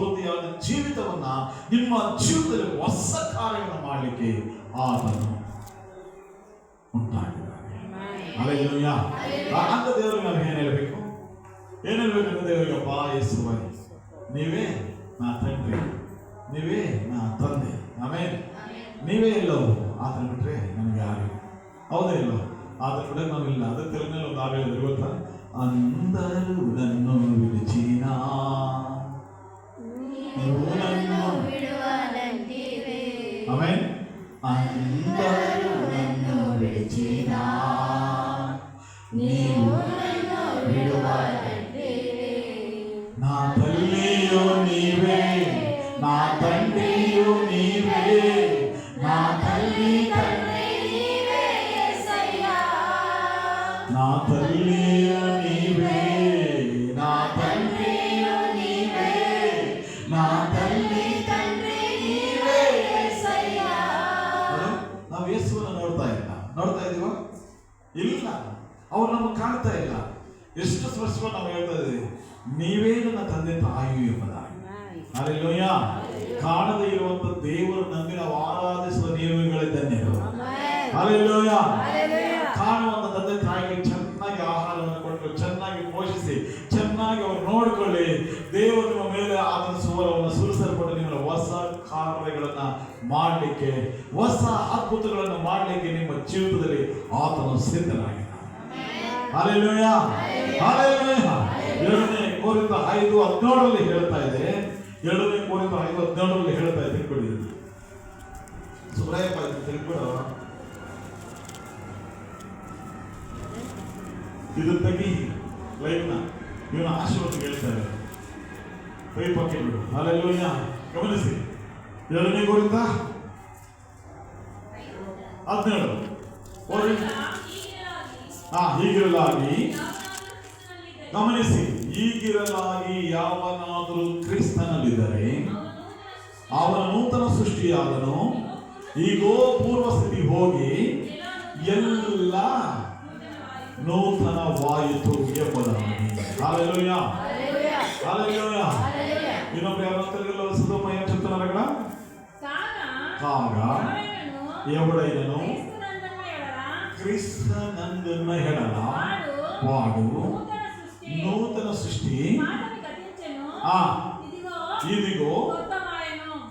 ಸಮೃದ್ಧಿಯಾದ ಜೀವಿತವನ್ನ ನಿಮ್ಮ ಜೀವಿತದಲ್ಲಿ ಹೊಸ ಕಾರ್ಯವನ್ನು ಮಾಡಲಿಕ್ಕೆ ಆತನು ಉಂಟಾಗಿದ್ದಾನೆ. ಹಲ್ಲೆಲೂಯಾ. ಅಂತ ದೇವರಿಗೆ ನಾವು ಏನ್ ಹೇಳ್ಬೇಕು ಅಂತ ದೇವರಿಗಪ್ಪ ಯೇಸುವೇ ನೀವೇ ನಾ ತಂದೆ, ನೀವೇ ನಾ ತಂದೆ, ಆಮೇಲೆ ನೀವೇ ಎಲ್ಲವೂ, ಆತನ ಬಿಟ್ರೆ ನಮ್ಗೆ ಯಾರು ಹೌದೇ ಇಲ್ಲ, ಆತನ ಬಿಟ್ಟರೆ ನಾವಿಲ್ಲ. ಅದಕ್ಕೆ ತೆಲುಗಿನಲ್ಲಿ ಒಂದು ಹಾಡು ಹೇಳಿದ್ರು ಗೊತ್ತಾ, ಅಂದರು ನನ್ನು ವಿಡಿಚಿನ ಆಮೇಲೆ ಅಂದರು ನನ್ನು ವಿಡಿಚಿನ ನೀವು ನಾ ತಲ್ಲಿಯೋ ನೀವೇ, ನಾ ತಂದೆಯೋ ನೀವೇ, ನಾ ತಲ್ಲಿ ನಾ ತಲ್ಲಿಯೋ ನೀವೇ, ನಾ ತಂದೆಯೋ ನೀವೇ, ನಾ ತಲ್ಲಿ ನೀವೇ. ನಾವು ಯೇಸುವನ್ನು ನೋಡ್ತಾ ಇದೀವ? ಇಲ್ಲ, ಅವ್ರು ನಮಗೆ ಕಾಣ್ತಾ ಇಲ್ಲ. ಎಷ್ಟು ಸ್ಪಷ್ಟವಾಗಿ ನಾವು ಹೇಳ್ತಾ ಇದ್ದೀವಿ, ನೀವೇ ನನ್ನ ತಂದೆ ತಾಯಿಯು ಎಂಬುದಾಗಿ. ಹಲ್ಲೆಲೂಯಾ. ಕಾಣದೇ ಇರುವಂತ ದೇವರು ನಂಬಿ ನಾವು ಆರಾಧಿಸುವ ನೀವುಗಳೇ ಧನ್ಯರು. ಹಲ್ಲೆಲೂಯಾ. ಕಾಣುವಂತ ತಂದೆ ತಾಯಿಗೆ ಚೆನ್ನಾಗಿ ಆಹಾರವನ್ನು ಕೊಟ್ಟು, ಚೆನ್ನಾಗಿ ಪೋಷಿಸಿ, ಚೆನ್ನಾಗಿ ಅವ್ರು ನೋಡಿಕೊಳ್ಳಿ. ದೇವರು ನಿಮ್ಮ ಮೇಲೆ ಆತನ ಸುವರವನ್ನು ಸುರಿಸಲ್ಪಟ್ಟು ನಿಮ್ಮ ಹೊಸ ಕಾರ್ಯಗಳನ್ನ ಮಾಡಲಿಕ್ಕೆ, ಹೊಸ ಅದ್ಭುತಗಳನ್ನು ಮಾಡಲಿಕ್ಕೆ ನಿಮ್ಮ ಜೀವಿತದಲ್ಲಿ ಆತನು ಸಿದ್ಧನಾಗಿದ್ದಾನೆ. ಹಲ್ಲೆಲೂಯಾ. ಹಲ್ಲೆಲೂಯಾ. 2ನೇ ಕೊರಿಂಥ 5:17 ಹೇಳ್ತಾ ಇದೆ. 2ನೇ ಕೊರಿಂಥ 5:17 ಹೇಳ್ತಾ ಇದೆ. ತಿಳ್ಕೊಳ್ಳಿ, ಸುಬ್ರಾಯ ತಿಳ್ಕೊಳ್ಳೋ, ಇದು ತೆಗಿ ಲೈಫ್ನ ಇವನ ಆಶೀರ್ವಾದ ಹೇಳ್ತಾರೆ. ಕೈ ಪಕ್ಕೆ ಬಿಡು. ಹಲ್ಲೆಲೂಯಾ. ಗಮನಿಸಿ, 2ನೇ ಕೊರಿಂಥ 17 ಹೀಗಿರಲಾಗಿ, ಗಮನಿಸಿ, ಹೀಗಿರಲಾಗಿ ಯಾವನಾದರೂ ಕ್ರಿಸ್ತನಲ್ಲಿದ್ದರೆ ಅವನ ನೂತನ ಸೃಷ್ಟಿಯಾದನು, ಈಗೋ ಪೂರ್ವ ಸ್ಥಿತಿ ಹೋಗಿ ಎಲ್ಲ ನೂತನವಾಯಿತು ಎಂಬುದಾಗಿ. ಹಲ್ಲೆಲೂಯಾ. ಹಲ್ಲೆಲೂಯಾ. ಇನ್ನೊಬ್ಬ ಯಾರು ಸುಧಮಯ ಚಿತ್ತನರಗಳ ಕಾಗ ಎವಡೈನನು ಕ್ರಿಸ್ತನಂದನ್ನ ಹೇಳಲ ವಾಡು ನೂತನ ಸೃಷ್ಟಿ ಇದಿಗೋ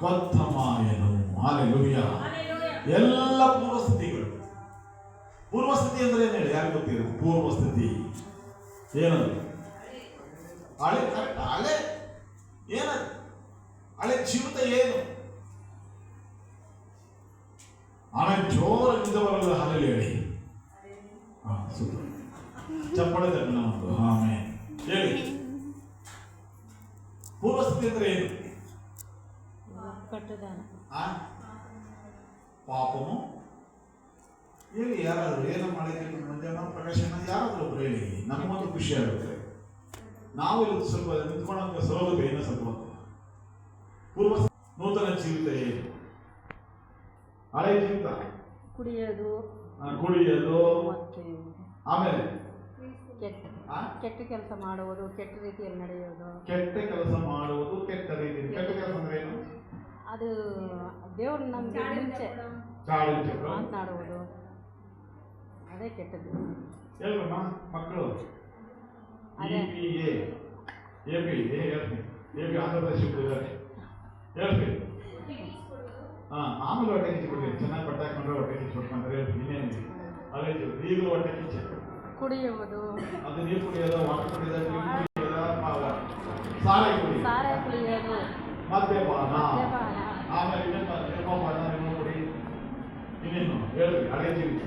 ಕೊತ್ತಮಾಯನು. ಹಲ್ಲೆಲೂಯಾ. ಎಲ್ಲ ಪೂರ್ವಸ್ಥಿತಿಗಳು. ಪೂರ್ವಸ್ಥಿತಿ ಅಂದ್ರೆ ಏನು ಹೇಳಿ, ಯಾರು ಗೊತ್ತಿರೋದು? ಪೂರ್ವಸ್ಥಿತಿ ಏನದು? ಹಳೆ ಕರೆಕ್ಟ್, ಹಳೆ ಏನದು? ಹಳೆ ಜೀವಿತ ಏನು? ಆಮೇಲೆ ಜೋರಾಗಿದ್ದ ಬರಲ್ಲ. ಹಲ್ಲೆಲೂಯಾ ಹೇಳಿ. ಚಪ್ಪಳೆ ತಗೊಂಡು ನಮ್ಮದು. ಆಮೇಲೆ ಹೇಳಿ, ಪೂರ್ವಸ್ಥಿತಿ ಅಂದ್ರೆ ಏನು? ಪಾಪನು ಹೇಳಿ. ಯಾರಾದ್ರು ಏನೋ ಮಾಡಿದ್ರೆ ಮಧ್ಯಾಹ್ನ ಪ್ರಕಾಶನ ಯಾರಾದ್ರೂ ಒಬ್ರು ಹೇಳಿ, ನಮಗೊಂದು ಖುಷಿ ಆಗುತ್ತೆ. ನಾವು ಇಲ್ಲಿ ಸ್ವಲ್ಪ ನಿಂತ್ಕೊಳ್ಳೋ ಸರೋಗತೆ ಏನೋ ಸ್ವಲ್ಪ. ಪೂರ್ವ ನೂತನ ಜೀವಿತ ಏನು? ಹಳೆ ಜೀವಿತ ಕುಡಿಯೋದು, ಆಮೇಲೆ ಕೆಟ್ಟ ಕೆಲಸ ಮಾಡುವುದು, ಕೆಟ್ಟ ರೀತಿಯಲ್ಲಿ ನಡೆಯೋದು. ಕೆಟ್ಟ ಕೆಲಸ ಮಾಡುವುದು, ಕೆಟ್ಟ ರೀತಿಯಲ್ಲಿ. ಕೆಟ್ಟ ಕೆಲಸ ಅಂದ್ರೆ ಏನು? ಅದು ದೇವ್ರು ನಮ್ಗೆ ಮುಂಚೆ ಮಾತನಾಡುವುದು, ಅದೇ ಕೆಟ್ಟದ್ದು. ಹೇಳ್ರಮ್ಮ ಮಕ್ಕಳು. ಎಪಿ ಆಂಧ್ರಪ್ರದೇಶ ಹೇಳ್ರಿ. ಆಮೇಲೆ ಹೊಟ್ಟೆ ಕಿಚ್ಚಿಬಿಡ್ರಿ. ಚೆನ್ನಾಗಿ ಬಟ್ಟೆ ಹಾಕೊಂಡ್ರೆ ಹೊಟ್ಟೆ ಕಿಚ್ಚಿಬಿಟ್ಕೊಂಡ್ರೆ ಇನ್ನೇನಿದೆ. ಅದೇ ಈಗಲೂ ಹೊಟ್ಟೆ ಕಿಚ್ಚ. ಕುಡಿಯುವುದು, ಅದು ನೀರು ಕುಡಿಯೋದು, ವಾಟರ್ ಕುಡಿಯೋದು, ಸಾರಾಯಿ ಕುಡಿಯೋದು, ಮದ್ಯಪಾನ, ಆಮೇಲೆ ನಿರ್ಮಪಾನ, ಕುಡಿ, ಇನ್ನೇನು ಹೇಳ್ರಿ. ಹಳೆ ಜೀವಿತ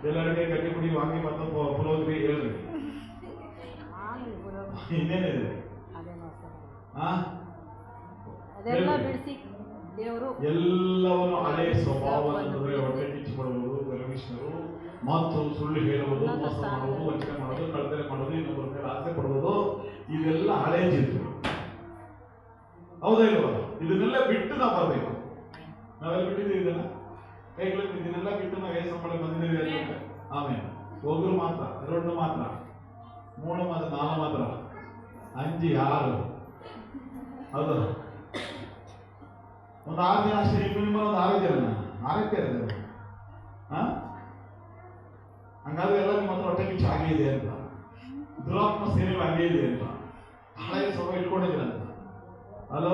ಎಲ್ಲರಿಗೆ ಗಟ್ಟಿ ಕುಡಿ, ವಾಂಗಿ ಮತ್ತು ಪುರೋಗ್ರಿ ಹೇಳ್ರಿ. ಇನ್ನೇನಿದೆ? ಅದೆಲ್ಲ ಬಿಡಿಸಿ ದೇವರು ಎಲ್ಲವನ್ನು ಹಳೆ ಸ್ವಭಾವವನ್ನು ಹೊಟ್ಟೆ ಕಿಚ್ಚಿಬಿಡುವುದು, ಗರ್ವಿಷ್ಣರು ಮತ್ತು ಸುಳ್ಳು ಹೇಳುವುದು, ಮೋಸ ಮಾಡುವುದು, ವಂಚನೆ ಮಾಡೋದು, ಕಳ್ತನೆ ಮಾಡೋದು, ಇನ್ನೊಬ್ಬರ ಮೇಲೆ ಆಸೆ ಪಡುವುದು, ಇದೆಲ್ಲ ಹಳೆ ಜೀವಿತ. ಹೌದಾ ಇಲ್ವಾ? ಇದನ್ನೆಲ್ಲ ಬಿಟ್ಟು ನಾವು ಬರಬೇಕು. ನಾವೆಲ್ಲ ಬಿಟ್ಟಿದ್ದೀವಿ ಇದನ್ನ. ಇದನ್ನೆಲ್ಲ ಬಿಟ್ಟು ನಾವು ಏನು ಸಂಬಳ ಬಂದಿದ್ದೀವಿ ಅಂತ. ಆಮೇಲೆ ಹೋಗ್ರು ಮಾತ್ರ, 2 ಮಾತ್ರ, 3 ಮಾತ್ರ, 4 ಮಾತ್ರ, 5 6 ಹೌದು. ಒಂದು 6 ದಿನ ಅಷ್ಟೇ, ನಿಮ್ಮ ಒಂದು 6 ದಿನ ಆರೈಕೆ ಇರೋದು. ಹಂಗಾದ್ರೆ ಎಲ್ಲ ನಿಮ್ಮ ಹತ್ರ ಹೊಟ್ಟೆ ಕಿಚ್ಚು ಆಗೇ ಇದೆ ಅಂತ, ದುರಾತ್ಮ ಸೇನೆಗಳು ಹಂಗೆ ಇದೆ ಅಂತ, ಹಳೆಯ ಸಮಯ ಇಟ್ಕೊಂಡಿದ್ದೀರಂತ. ಹಲೋ,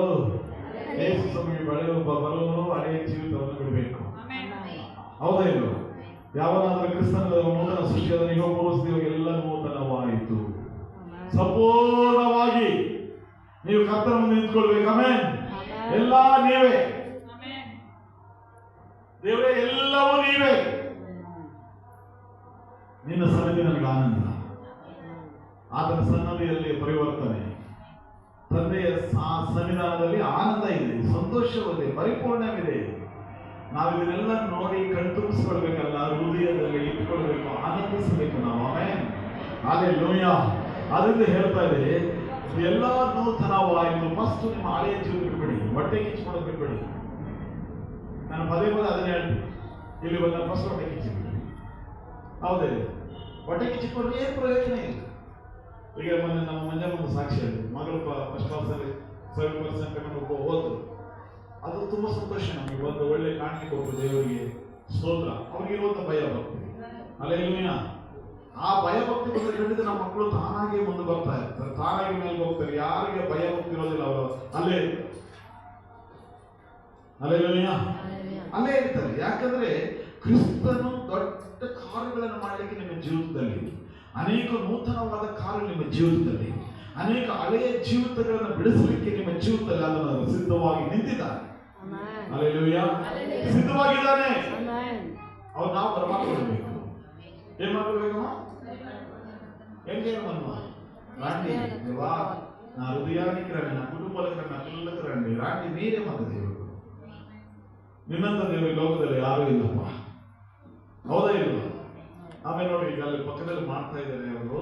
ಯೇಸು ಸಮಯ ಬರೋರು ಹಳೆಯ ಜೀವಿತವನ್ನು ಬಿಡಬೇಕು. ಹೌದಾ ಇಲ್ವ? ಯಾವನಾದ್ರೂ ಕ್ರಿಸ್ತನ ನೂತನ ಸೃಷ್ಟಿಯಾದ ಈಗ ಪೂರ್ವಸ್ಥಿತಿಯಾಗ ಎಲ್ಲ ನೂತನವಾಯಿತು. ಸಂಪೂರ್ಣವಾಗಿ ನೀವು ಕರ್ತನ ಮುಂದೆ ನಿಂತ್ಕೊಳ್ಬೇಕು. ಆಮೆನ್. ಎಲ್ಲ ನೀವೇ ದೇವರೇ, ಎಲ್ಲವೂ ನೀವೇ. ನಿನ್ನ ಸನ್ನಿಧಿ ನನಗೆ ಆನಂದ, ಆತನ ಸನ್ನಿಧಿಯಲ್ಲಿ ಪರಿವರ್ತನೆ, ತಂದೆಯ ಸನ್ನಿಧಾನದಲ್ಲಿ ಆನಂದ ಇದೆ, ಸಂತೋಷವಿದೆ, ಪರಿಪೂರ್ಣವಿದೆ. ನಾವು ಇದನ್ನೆಲ್ಲ ನೋಡಿ ಕಣ್ತುಂಬಿಸ್ಕೊಳ್ಬೇಕಲ್ಲ, ಹೃದಯದಲ್ಲಿ ಇಟ್ಕೊಳ್ಬೇಕು, ಆನಂದಿಸಬೇಕು ನಾವು. ಆಮೆನ್. ಹಲ್ಲೆಲೂಯಾ. ಅದರಿಂದ ಹೇಳ್ತಾ ಇದೆ, ಎಲ್ಲ ನೂತನವಾಯಿತು. ಫಸ್ಟ್ ನಿಮ್ಮ ಹಳೆಯ ಜೀವ ಬಿಟ್ಬಿಡಿ, ಹೊಟ್ಟೆ ಕಿಚ್ಚಿಕೊಳ್ಳೋದು ಬಿಟ್ಬಿಡಿ. ನಾನು ಪದೇ ಪದೇ ಅದನ್ನೇ ಹೇಳ್ತೀನಿ, ಇಲ್ಲಿ ಬಂದ ಫಸ್ಟ್ ಹೊಟ್ಟೆ ಕಿಚ್ಚಿಬಿಡಿ. ಹೌದೇ? ಹೊಟ್ಟೆ ಕಿಚ್ಚಿಕೊಂಡ್ರೆ ಏನು ಪ್ರಯೋಜನ ಇಲ್ಲ. ಈಗ ಮೊನ್ನೆ ನಮ್ಮ ಮಂಜಮ್ಮನ ಸಾಕ್ಷಿ ಹೇಳಿ, ಮಗಳು ಫಸ್ಟ್ ಕ್ಲಾಸಲ್ಲಿ 7% ತಗೊಂಡು ಹೋದ್ರು. ಅದು ತುಂಬ ಸಂತೋಷ ನಮಗೆ. ಒಂದು ಒಳ್ಳೆ ಕಾಣಿಕೆ ಕೊಟ್ಟು ದೇವರಿಗೆ ಸ್ತೋತ್ರ. ಅವ್ರಿಗಿರುವಂಥ ಭಯ ಭಕ್ತಿ, ಹಲ್ಲೆಲೂಯಾ. ಆ ಭಯ ಭಕ್ತಿ ಬಂದ ಖಂಡಿತ ನಮ್ಮ ಮಕ್ಕಳು ತಾನಾಗಿ ಮುಂದೆ ಬರ್ತಾ ಇರ್ತಾರೆ, ತಾನಾಗಿ ಮೇಲೆ ಹೋಗ್ತಾರೆ. ಯಾರಿಗೆ ಭಯ ಭಕ್ತಿ ಇರೋದಿಲ್ಲ ಅವರು ಅಲ್ಲೇ ಹಲ್ಲೆಲೂಯಾ ಅಲ್ಲೇ ಇರ್ತಾರೆ. ಯಾಕಂದ್ರೆ ಕ್ರಿಸ್ತನು ದೊಡ್ಡ ಕಾರ್ಯಗಳನ್ನು ಮಾಡಲಿಕ್ಕೆ ನಿಮ್ಮ ಜೀವಿತದಲ್ಲಿ, ಅನೇಕ ನೂತನವಾದ ಕಾರ್ಯ ನಿಮ್ಮ ಜೀವಿತದಲ್ಲಿ, ಅನೇಕ ಹಳೆಯ ಜೀವಿತಗಳನ್ನು ಬಿಡಿಸಲಿಕ್ಕೆ ನಿಮ್ಮ ಜೀವಿತದಲ್ಲಿ ಅದನ್ನು ಸಿದ್ಧವಾಗಿ ನಿಂತಿದ್ದಾನೆ. ಹಲ್ಲೆಲೂಯಾ. ಸಿದ್ಧವಾಗಿದ್ದಾನೆ. ಅವ್ರು ನಾವು ಬರಮಾಡ್ಕೊಳ್ಬೇಕು. ಏನ್ ಮಾಡ್ಕೊಳ್ಬೇಕಮ್ಮ? ಹೆಂಗೆ ರಾಂಡಿ ದೇವಾ, ನಾ ಹೃದಯಾనికి రండి, నా కుటుంబాలకు రండి, నా పిల్లలకు రండి, రాండి మీరే మాకు దేవుడు. ನಿನ್ನಂತ ದೇವರು ಈ ಲೋಕದಲ್ಲಿ ಯಾರೂ ಇಲ್ಲಪ್ಪ. ಹೌದಾ ಇಲ್ವ? ಆಮೇಲೆ ನೋಡಿ, ಈಗ ಅಲ್ಲಿ ಪಕ್ಕದಲ್ಲಿ ಮಾಡ್ತಾ ಇದ್ದಾರೆ ಅವರು.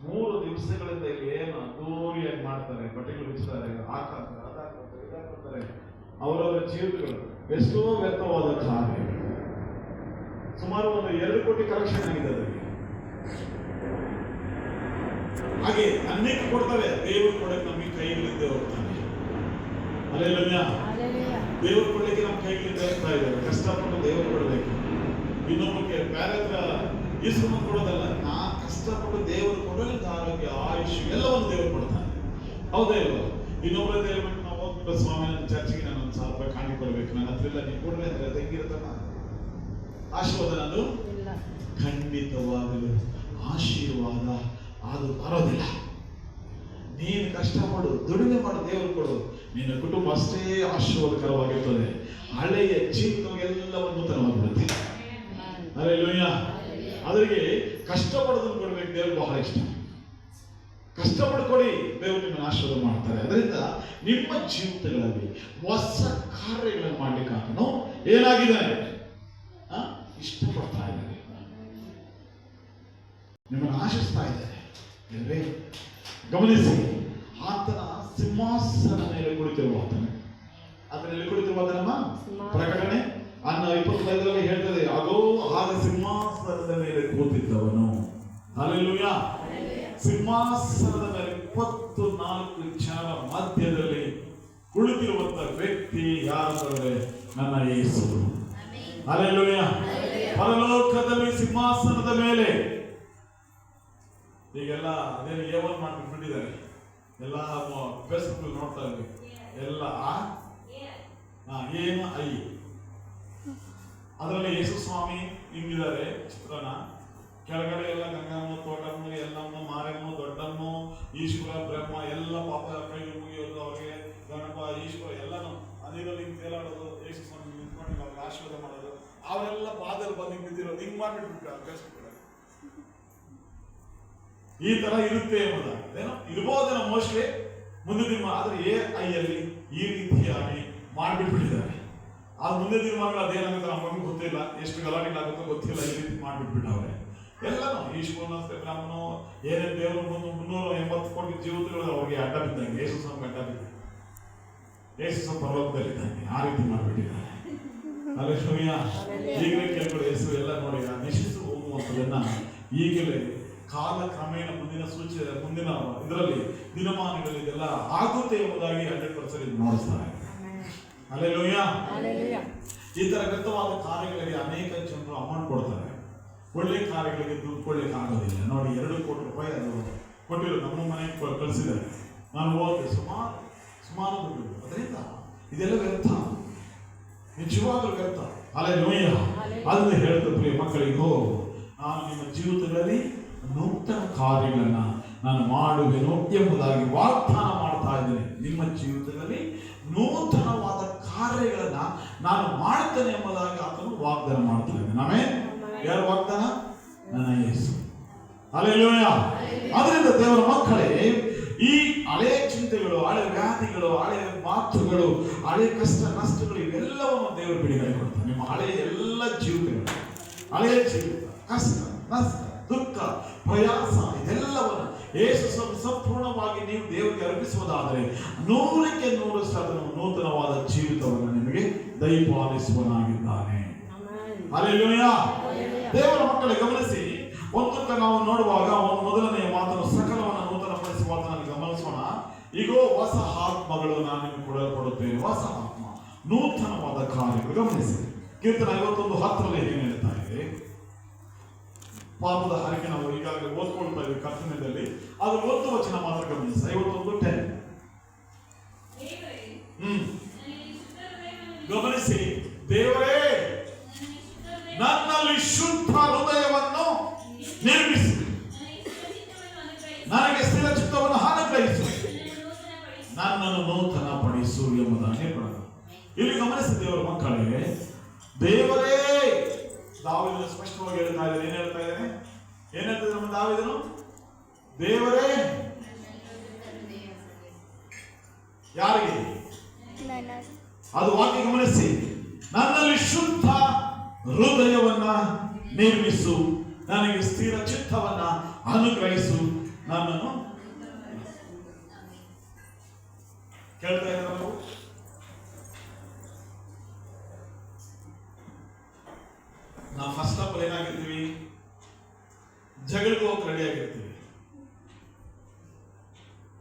3 ದಿವಸಗಳಿಂದ ಇಲ್ಲಿ ಏನು ಅದ್ದೂರಿಯಾಗಿ ಮಾಡ್ತಾರೆ, ಬಟ್ಟೆಗಳು ಬಿಚ್ತಾರೆ, ಹಾಕಾಕ್ತಾರೆ, ಅದಾಕ್ತಾರೆ, ಇದಾಕ್ತಾರೆ. ಅವರವರ ಜೀವಿತಗಳು ಎಷ್ಟೋ ವ್ಯರ್ಥವಾದ ಕಾರ್ಯ. ಸುಮಾರು ಒಂದು 2 ಕೋಟಿ ಕಲೆಕ್ಷನ್ ಆಗಿದೆ ಅದಕ್ಕೆ. ಹಾಗೆ ಅನೇಕ ಕೊಡ್ತಾರೆ. ದೇವರು ಕೊಡಕ್ಕೆ ನಮಗೆ ಕೈಗಳಿಂದ ಹೋಗ್ತಾನೆ. ಹಲ್ಲೆಲೂಯಾ. ದೇವರು ಕೊಡಲಿಕ್ಕೆ ನಮ್ಮ ಕೈಗಳಿಂದ ಹೋಗ್ತಾ ಇದ್ದಾರೆ. ಕಷ್ಟಪಟ್ಟು ದೇವರು ಕೊಡಬೇಕು. ಇನ್ನೊಬ್ಬಕ್ಕೆ ಬೇರೆ ಹತ್ರ ಈಸ್ಕೊಂಡು ಕೊಡೋದಲ್ಲ, ನಾ ಕಷ್ಟಪಟ್ಟು ದೇವರು ಕೊಡಲಿಕ್ಕೆ ಆರೋಗ್ಯ, ಆಯುಷ್ ಎಲ್ಲವನ್ನು ದೇವರು ಕೊಡ್ತಾನೆ. ಹೌದಾ ಇಲ್ವಾ? ಇನ್ನೊಬ್ಬರ ದೇವರು ನಾವು ಹೋಗ್ಬಿಟ್ಟು, ಸ್ವಾಮಿ ನನ್ನ ಚರ್ಚಿಗೆ ನಾನು ಒಂದು 1000 ರೂಪಾಯಿ ಕಾಣಿ ಕೊಡಬೇಕು, ನನ್ನ ಹತ್ರ ಇಲ್ಲ, ನೀವು ಕೊಡ್ರಿ ಅಂದ್ರೆ ಅದು ಹೆಂಗಿರುತ್ತಲ್ಲ ಆಶೀರ್ವಾದ? ನಾನು ಖಂಡಿತವಾಗಲು ಆಶೀರ್ವಾದ ಅದು ಬರೋದಿಲ್ಲ. ನೀನು ಕಷ್ಟಪಡು, ದುಡಿಮೆ ಮಾಡು, ದೇವರು ಕೊಡು, ನಿನ್ನ ಕುಟುಂಬ ಅಷ್ಟೇ ಆಶೀರ್ವಾದಕರವಾಗಿರ್ತದೆ. ಹಳೆಯ ಜೀವಿತವೆಲ್ಲವನ್ನು ನೂತನವಾಗಿರುತ್ತೆ. ಹಲ್ಲೆಲೂಯಾ. ಅದರಿಗೆ ಕಷ್ಟಪಡೋದನ್ನು ಕೊಡಬೇಕು, ದೇವರು ಬಹಳ ಇಷ್ಟ. ಕಷ್ಟಪಟ್ಟು ಕೊಡಿ, ದೇವರು ನಿಮ್ಮನ್ನು ಆಶೀರ್ವಾದ ಮಾಡ್ತಾರೆ. ಅದರಿಂದ ನಿಮ್ಮ ಜೀವಿತಗಳಲ್ಲಿ ಹೊಸ ಕಾರ್ಯಗಳನ್ನು ಮಾಡ್ಲಿಕ್ಕೆ ಆತನು ಏನಾಗಿದ್ದಾನೆ, ಇಷ್ಟಪಡ್ತಾ ಇದ್ದಾರೆ, ನಿಮ್ಮನ್ನು ಆಶಿಸ್ತಾ ಇದ್ದಾರೆ. ಗಮನಿಸಿ, ಆತನ ಸಿಂಹಾಸನ ಮೇಲೆ ಕುಳಿತಿರುವ ಆತನ, ಅದರಲ್ಲಿ ಕುಳಿತಿರುವಾತನಮ್ಮ ಪ್ರಕಟಣೆ 25 ಹೇಳ್ತದೆ, ಆಗೋ ಆಗ ಸಿಂಹಾಸನದ ಮೇಲೆ ಕೂತಿದ್ದವನು. ಹಲ್ಲೆಲೂಯಾ. ಸಿಂಹಾಸನದ ಮೇಲೆ 24 ಜನರ ಮಧ್ಯದಲ್ಲಿ ಕುಳಿತಿರುವಂತ ವ್ಯಕ್ತಿ ಯಾರಂದ್ರೆ ನನ್ನ ಯೇಸು. ಹಲ್ಲೆಲೂಯಾ. ಪರಲೋಕದಲ್ಲಿ ಸಿಂಹಾಸನದ ಮೇಲೆ ಈಗೆಲ್ಲ ಅದೇನು ಏವನ್ ಮಾಡ್ಬಿಟ್ಟಿದ್ದಾರೆ. ಎಲ್ಲ ಫೇಸ್ಬುಕ್ ನೋಡ್ತಾ ಇದ್ವಿ. ಎಲ್ಲ ಏನು ಅದರಲ್ಲಿ ಯೇಸು ಸ್ವಾಮಿ ಹಿಂಗಿದ್ದಾರೆ ಚಿತ್ರಣ. ಕೆಳಗಡೆ ಎಲ್ಲ ಗಂಗಮ್ಮ, ತೋಟಮ್ಮ, ಎಲ್ಲಮ್ಮ, ಮಾರಮ್ಮ, ದೊಡ್ಡಮ್ಮ, ಈಶ್ವರ, ಬ್ರಹ್ಮ ಎಲ್ಲ ಪಾಪ ಕೈ ಮುಗಿಯೋದು, ಅವ್ರಿಗೆ ಗಣಪ, ಈಶ್ವರ ಎಲ್ಲನೂ ಅದಿರಲ್ಲಿ ಹಿಂಗೆ ತೇಲಾಡೋದು, ಯೇಸು ಸ್ವಾಮಿ ನಿಂತ್ಕೊಂಡು ಅವ್ರಿಗೆ ಆಶೀರ್ವಾದ ಮಾಡೋದು. ಅವರೆಲ್ಲ ಪಾದಲ್ಲಿ ಬಂದು ಹಿಂಗೆ ಬಿದ್ದಿರೋದು, ಹಿಂಗೆ ಮಾಡಿಬಿಟ್ಬಿಟ್ಟು ಫೇಸ್ಬುಕ್ ಈ ತರ ಇರುತ್ತೆ ಎಂಬುದಾಗಿದ್ದೇನೋ ಇರ್ಬೋದೇನೋ ಮೋಸ್ಟ್ಲಿ ಮುಂದೆ ದಿನ. ಆದ್ರೆ AI ಈ ರೀತಿಯಾಗಿ ಮಾಡಿಬಿಟ್ಬಿಟ್ಟಿದ್ದಾರೆ. ಆ ಮುಂದೆ ದಿನಮಾನಗಳು ಅದೇನಾಗುತ್ತೆ ನಮಗೂ ಗೊತ್ತಿಲ್ಲ, ಎಷ್ಟು ಗಲಾಟೆಗಳಾಗುತ್ತೋ ಗೊತ್ತಿಲ್ಲ, ಈ ರೀತಿ ಮಾಡಿಬಿಟ್ಬಿಟ್ಟವ್ರೆ ಎಲ್ಲನೂ. ಈಶ್ವರನ ಬ್ರಾಹ್ಮಣನು ಏನೇನು ದೇವರು 380 ಕೋಟಿ ಜೀವಿತಗಳು ಅವ್ರಿಗೆ ಅಡ್ಡ ಬಿದ್ದಂಗೆ, ಯೇಸು ಸ್ವಾಮಿ ಅಡ್ಡ ಬಿದ್ದಂಗೆ, ಯೇಸು ಸ್ವಾಮಿ ಪರಲೋಕದಲ್ಲಿದ್ದಂಗೆ ಆ ರೀತಿ ಮಾಡಿಬಿಟ್ಟಿದ್ದಾರೆ. ಹಲ್ಲೆಲೂಯಾ. ಈಗಲೇ ಕೇಳ್ಕೊಳ್ಳಿ, ಯೇಸು ಎಲ್ಲ ನೋಡಿ ನಶಿಸಿ ಹೋಗುವಂಥದನ್ನ ಈಗಲೇ ಕಾಲ ಕ್ರಮೇಣ ಮುಂದಿನ ಇದರಲ್ಲಿ ದಿನಮಾನಗಳಲ್ಲಿ ಇದೆಲ್ಲ ಆಗುತ್ತೆ ಎಂಬುದಾಗಿ 100% ನೋಡಿಸ್ತಾರೆ. ಹಲ್ಲೆಲೂಯಾ. ಈ ತರ ವ್ಯರ್ಥವಾದ ಕಾರ್ಯಗಳಿಗೆ ಅನೇಕ ಜನರು ಅಮೌಂಟ್ ಕೊಡ್ತಾರೆ. ಒಳ್ಳೆ ಕಾರ್ಯಗಳಿಗೆ ದುಡ್ಡು ಕೊಡ್ಲಿಕ್ಕೆ ಆಗೋದಿಲ್ಲ. ನೋಡಿ, 2 ಕೋಟಿ ರೂಪಾಯಿ ಅದು ಕೊಟ್ಟಿರೋ ನಮ್ಮ ಮನೆಗೆ ಕಳಿಸಿದ್ದಾರೆ. ನಾನು ಹೋದೆ, ಸುಮಾರು ದುಡ್ಡು. ಅದರಿಂದ ಇದೆಲ್ಲ ವ್ಯರ್ಥ, ನಿಜವಾಗ್ಲೂ ವ್ಯರ್ಥ. ಹಲ್ಲೆಲೂಯಾ. ಅದನ್ನು ಹೇಳ್ತಾ ಪ್ರಿಯ ಮಕ್ಕಳಿಗೂ, ನಾನು ನಿಮ್ಮ ಜೀವಿತದಲ್ಲಿ ನೂತನ ಕಾರ್ಯಗಳನ್ನ ನಾನು ಮಾಡುವೆನು ಎಂಬುದಾಗಿ ವಾಗ್ದಾನ ಮಾಡ್ತಾ ಇದ್ದೇನೆ. ನಿಮ್ಮ ಜೀವಿತದಲ್ಲಿ ನೂತನವಾದ ಕಾರ್ಯಗಳನ್ನ ನಾನು ಮಾಡ್ತೇನೆ ಎಂಬುದಾಗಿ ಆತನು ವಾಗ್ದಾನ ಮಾಡ್ತಾ ಇದ್ದೇನೆ. ಆಮೆನ್. ಯಾರು ವಾಗ್ದಾನ? ನನ್ನ ಯೇಸು. ಹಲ್ಲೆಲೂಯಾ. ಅದರಿಂದ ದೇವರ ಮಕ್ಕಳೇ, ಈ ಹಳೆಯ ಚಿಂತೆಗಳು, ಹಳೆ ವ್ಯಾಧಿಗಳು, ಹಳೆ ಮಾತುಗಳು, ಹಳೆ ಕಷ್ಟ ನಷ್ಟಗಳು ಇವೆಲ್ಲವನ್ನು ದೇವರು ಬಿಡುಗಡೆ ಕೊಡ್ತಾರೆ. ನಿಮ್ಮ ಹಳೆಯ ಎಲ್ಲ ಜೀವಿತಗಳು, ಹಳೆಯ ಜೀವಿತ, ಕಷ್ಟ ನಷ್ಟ, ದುಃಖ, ಪ್ರಯಾಸ ಇದೆಲ್ಲವನ್ನು ಯೇಸು ಸಂಪೂರ್ಣವಾಗಿ ನೀವು ದೇವರಿಗೆ ಅರ್ಪಿಸುವುದಾದರೆ 100% ನೂತನವಾದ ಜೀವಿತವನ್ನು ನಿಮಗೆ ದಯಪಾಲಿಸುವನಾಗಿದ್ದಾನೆ. ಹಲ್ಲೆಲೂಯಾ. ದೇವರ ಮಕ್ಕಳೇ ಗಮನಿಸಿ, ಒಂದಕ್ಕೆ ನಾವು ನೋಡುವಾಗ ಮೊದಲನೆಯ ಮಾತನ್ನು ಸಕಲವನ್ನು ನೂತನಪಡಿಸುವ ಮಾತನ್ನು ಗಮನಿಸೋಣ. ಈಗೋ ಹೊಸ ಆತ್ಮಗಳು ನಾನು ನಿಮಗೆ ಕೊಡಲ್ಪಡುತ್ತೇನೆ. ಹೊಸ ಆತ್ಮ, ನೂತನವಾದ ಕಾರ್ಯಗಳು. ಗಮನಿಸಿ, ಕೀರ್ತನ 51:10 ಏನು ಹೇಳ್ತಾ ಇದೆ? ಪಾಪದ ಹರಕೆ ನಾವು ಈಗಾಗಲೇ ಓದ್ಕೊಳ್ತಾ ಇದ್ದೀವಿ ಕರ್ತವ್ಯದಲ್ಲಿ. ಅದು 1 ವಚನ ಮಾತ್ರ ಗಮನಿಸಿ. 51:10 ಗಮನಿಸಿ. ದೇವರೇ, ನನ್ನಲ್ಲಿ ಶುದ್ಧ ಹೃದಯವನ್ನು ನಿರ್ಮಿಸಿ, ನನಗೆ ಸ್ಥಿರ ಚಿತ್ತವನ್ನು ಅನುಗ್ರಹಿಸು, ನನ್ನನ್ನು ನೂತನ ಪಡಿಸು ಎಂಬುದಾಗಿ ಪಡೆದ. ಇಲ್ಲಿ ಗಮನಿಸಿ ದೇವರ ಮಕ್ಕಳೇ, ದೇವರೇ, ದಾವೀದನು ಸ್ಪಷ್ಟವಾಗಿ ಹೇಳ್ತಾ ಇದ್ದಾರೆ. ಏನ್ ಹೇಳ್ತಾ ಇದ್ದಾನೆ? ಏನ್ ಹೇಳ್ತಿದ್ರೆ ನಮ್ಮ ದಾವೀದನು? ದೇವರೇ ಯಾರಿಗೆ? ಅದು ವಾಕ್ಯ ಗಮನಿಸಿ. ನನ್ನಲ್ಲಿ ಶುದ್ಧ ಹೃದಯವನ್ನ ನಿರ್ಮಿಸು, ನನಗೆ ಸ್ಥಿರ ಚಿತ್ತವನ್ನ ಅನುಗ್ರಹಿಸು, ನನ್ನನ್ನು ಕೇಳ್ತಾ ಇದ್ದಾರೆ. ನಾವು ಫಸ್ಟ್ ಆಫ್ ಆಲ್ ಏನಾಗಿರ್ತೀವಿ? ಜಗಳಕ್ಕೆ ಹೋಗಿ ರೆಡಿ ಆಗಿರ್ತೀವಿ.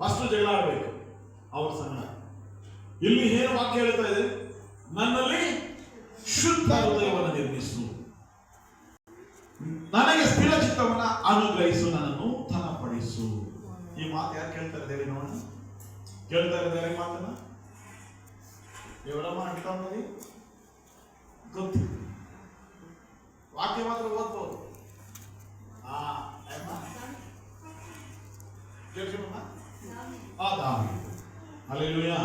ಫಸ್ಟ್ ಜಗಳ ಆಡ್ಬೇಕು. ಅವ್ರ ಸಣ್ಣ ಇಲ್ಲಿ ಏನು ವಾಕ್ಯ ಹೇಳ್ತಾ ಇದೆ? ನನ್ನಲ್ಲಿ ಶುದ್ಧ ಹೃದಯವನ್ನು ನಿರ್ಮಿಸು, ನನಗೆ ಸ್ಥಿರ ಚಿತ್ತವನ್ನ ಅನುಗ್ರಹಿಸು, ನನ್ನನ್ನು ನೂತನ ಪಡಿಸು. ಈ ಮಾತು ಯಾರು ಕೇಳ್ತಾ ಇದ್ದಾರೆ ನೋಡೋಣ. ಕೇಳ್ತಾ ಇದ್ದಾರೆ ಮಾತನ್ನ ఎవరమ్మా అంటా ఉన్నది? ಗೊತ್ತು, ವಾಕ್ಯ ಮಾತ್ರ ಓದ್ಬೋದು. ದಾವೀದ್. ಹಲ್ಲೆಲೂಯಾ.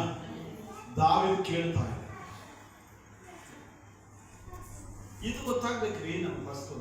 ದಾವೀದ್ ಕೇಳ್ತಾ ಇದೆ. ಇದು ಗೊತ್ತಾಗ್ಬೇಕ್ರಿ ನಮ್ಗೆ ಫಸ್ಟ್.